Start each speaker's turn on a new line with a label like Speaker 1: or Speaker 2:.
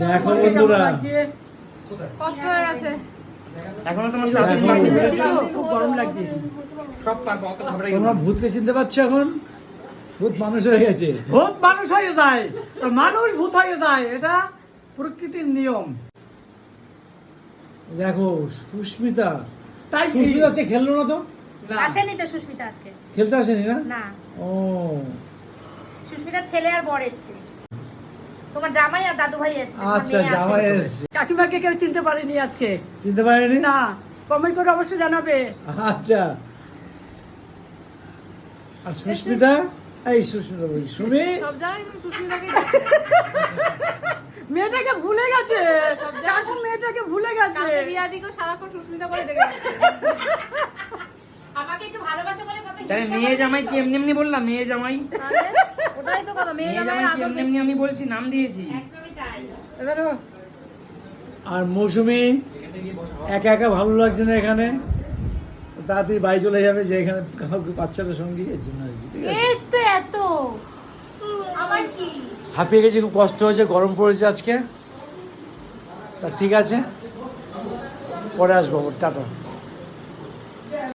Speaker 1: দেখো বন্ধুরা,
Speaker 2: কষ্ট হয়ে গেছে
Speaker 3: এখনো তোমার চাকরি বাকি রয়েছে তো, খুব গরম লাগছে। সব পারবো, অত ঘাবড়াই
Speaker 1: তোমরা ভূতকে চিনতে পারছো এখন? ভূত মানুষ হয়ে গেছে।
Speaker 3: ভূত মানুষ হয়ে যায়, আর মানুষ ভূত হয়ে যায়, এটা প্রকৃতির নিয়ম।
Speaker 1: দেখো সুস্মিতা,
Speaker 3: তাই কি?
Speaker 1: সুস্মিতা আজকে খেললো না তো?
Speaker 3: না,
Speaker 2: আসেনি তো সুস্মিতা আজকে
Speaker 1: খেলতে আসেনি না?
Speaker 2: না
Speaker 1: ও
Speaker 2: সুস্মিতার ছেলে আর বর এসছে, তোমার জামাই আর দাদু ভাই এসছে, তোমার
Speaker 1: আচ্ছা,
Speaker 2: মেয়ে
Speaker 1: জামাই
Speaker 2: আসেনি।
Speaker 1: এসছে।
Speaker 3: কাকিমাকে কেউ চিনতে পারেনি আজকে।
Speaker 1: চিনতে পারেনি?
Speaker 3: না, কমেন্ট করে অবশ্যই জানাবে।
Speaker 1: আচ্ছা, আর সুস্মিতা, এই সুস্মিতা বলি, সুমি
Speaker 2: সব জায়গায় তুমি সুস্মিতাকে
Speaker 3: মেয়েটাকে ভুলে গেছে, কাকু মেয়েটাকে ভুলে গেছে।
Speaker 2: কালকে রিয়াদিকেও সারাক্ষণ সুস্মিতা করে দেখে যাচ্ছে। আমাকে একটু ভালোবাসা বলে কত
Speaker 4: তাহলে মেয়ে জামাই কি এমনি এমনি বললাম? মেয়ে জামাই,
Speaker 2: আরে, ওটাই তো কথা, মেয়ে
Speaker 4: মেয়ে
Speaker 2: জামাই
Speaker 4: জামাই কি
Speaker 2: আদর
Speaker 4: এমনি
Speaker 2: বেশি।
Speaker 4: এমনি আমি বলছি, নাম দিয়েছি।
Speaker 2: একদমই তাই।
Speaker 3: এবারও
Speaker 1: আর মৌসুমি একা একা ভালো লাগছে না এখানে, তাড়াতাড়ি বাড়ি চলে যাবে, যে এখানে কাউকে পাচ্ছে না সঙ্গী, এর জন্য আর কি। ঠিক আছে,
Speaker 2: এই তো এত আবার কি
Speaker 1: হাঁপিয়ে গেছি, খুব কষ্ট হয়েছে, গরম পড়েছে আজকে। তা ঠিক আছে, পরে আসবো, টাটা।